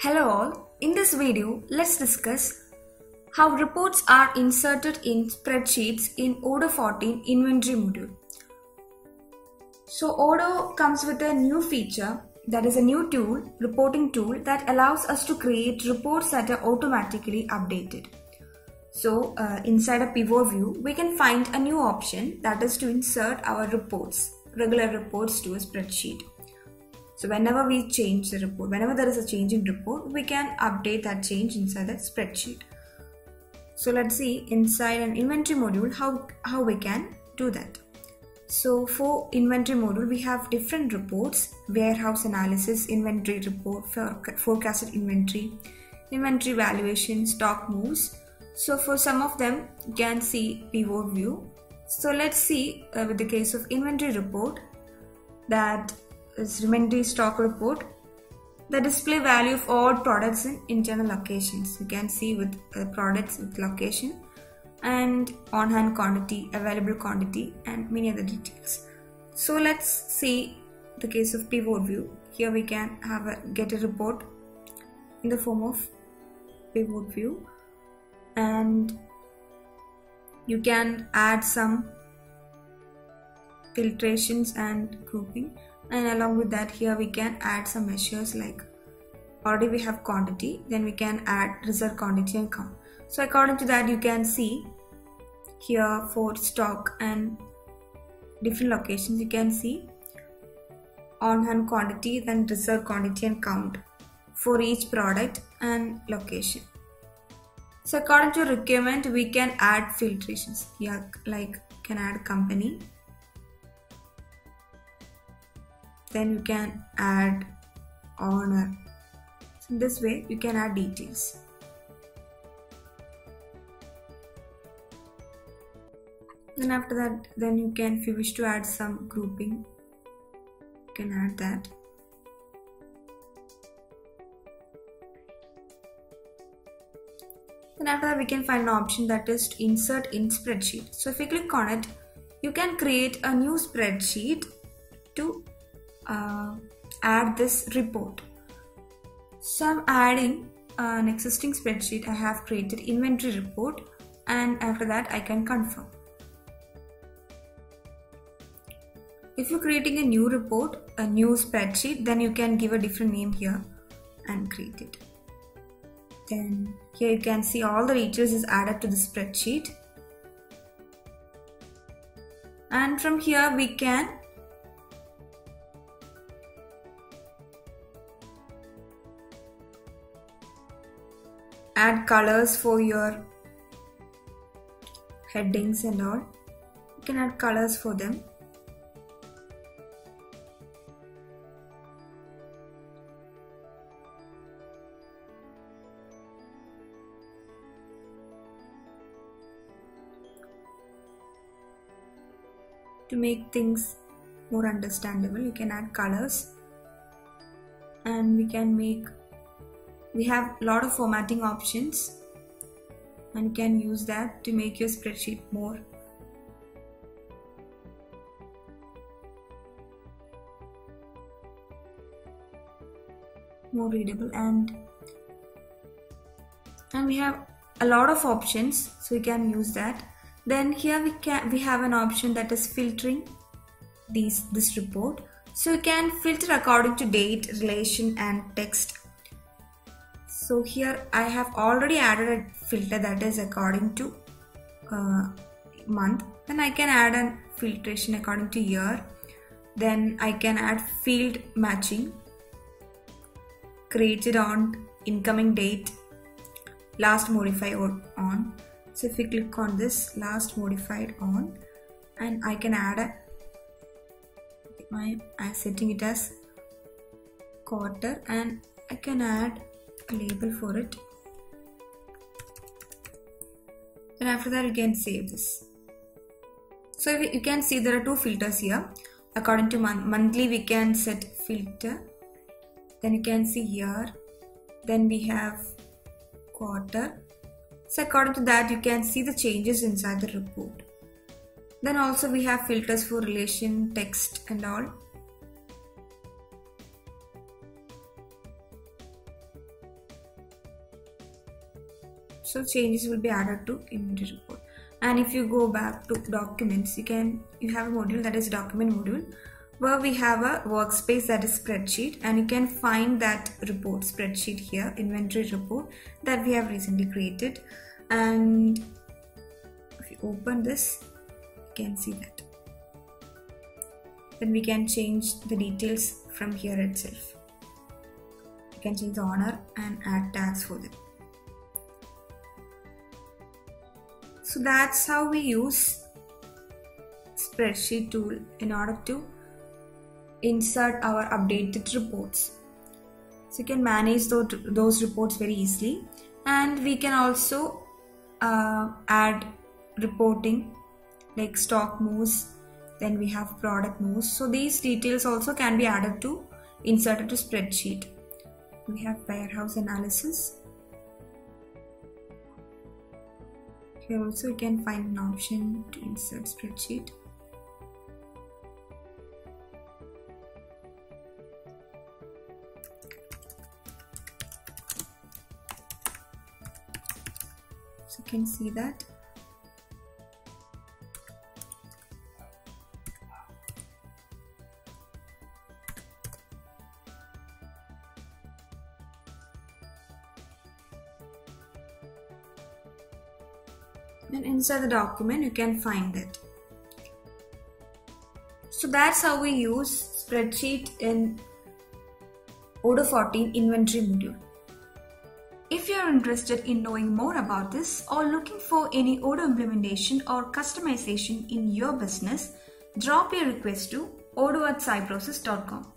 Hello all, in this video let's discuss how reports are inserted in spreadsheets in Odoo 14 inventory module. So Odoo comes with a new feature, that is a new tool, reporting tool that allows us to create reports that are automatically updated. So inside a pivot view we can find a new option, that is to insert our reports, regular reports, to a spreadsheet. So whenever we change the report, whenever there is a change in report, we can update that change inside that spreadsheet. So let's see inside an inventory module how we can do that. So for inventory module, we have different reports: warehouse analysis, inventory report, forecasted inventory, inventory valuation, stock moves. So for some of them, you can see pivot view. So let's see with the case of inventory report, that is inventory stock report, the display value of all products in internal locations. You can see with products with location and on-hand quantity, available quantity, and many other details. So let's see the case of pivot view. Here we can get a report in the form of pivot view, and you can add some filtrations and grouping. And along with that, here we can add some measures, like already we have quantity, then we can add reserve quantity and count. So according to that, you can see here for stock and different locations, you can see on-hand quantity, then reserve quantity and count for each product and location. So according to requirement, we can add filtrations here, like can add company. Then you can add owner. So in this way you can add details. Then after that, then you can, if you wish to add some grouping, you can add that. Then after that, we can find an option, that is to insert in spreadsheet. So if you click on it, you can create a new spreadsheet to add this report. So I'm adding an existing spreadsheet. I have created inventory report, and after that I can confirm. If you're creating a new report, a new spreadsheet, then you can give a different name here and create it. Then here you can see all the details is added to the spreadsheet, and from here we can add colors for your headings and all. You can add colors for them. To make things more understandable, you can add colors, and we have a lot of formatting options, and you can use that to make your spreadsheet more readable, and we have a lot of options, so we can use that. Then here we have an option, that is filtering this report. So you can filter according to date, relation, and text. So here I have already added a filter, that is according to month. Then I can add a filtration according to year. Then I can add field matching, created on, incoming date, last modified on. So if we click on this, last modified on, and I can add I'm setting it as quarter, and I can add a label for it. Then after that, you can save this. So you can see there are two filters here. According to monthly, we can set filter. Then you can see year. Then we have quarter. So according to that, you can see the changes inside the report. Then also we have filters for relation, text, and all. So changes will be added to inventory report. And if you go back to documents, you have a module that is document module, where we have a workspace that is spreadsheet, and you can find that report spreadsheet here, inventory report that we have recently created. And if you open this, you can see that. Then we can change the details from here itself. You can change the owner and add tags for them. So that's how we use spreadsheet tool in order to insert our updated reports. So you can manage those reports very easily, and we can also add reporting like stock moves, then we have product moves. So these details also can be added to inserted to spreadsheet. We have warehouse analysis. Here also you can find an option to insert spreadsheet. So you can see that. And inside the document you can find it. So that's how we use spreadsheet in Odoo 14 inventory module. If you are interested in knowing more about this or looking for any Odoo implementation or customization in your business, drop your request to odoo@cybrosys.com.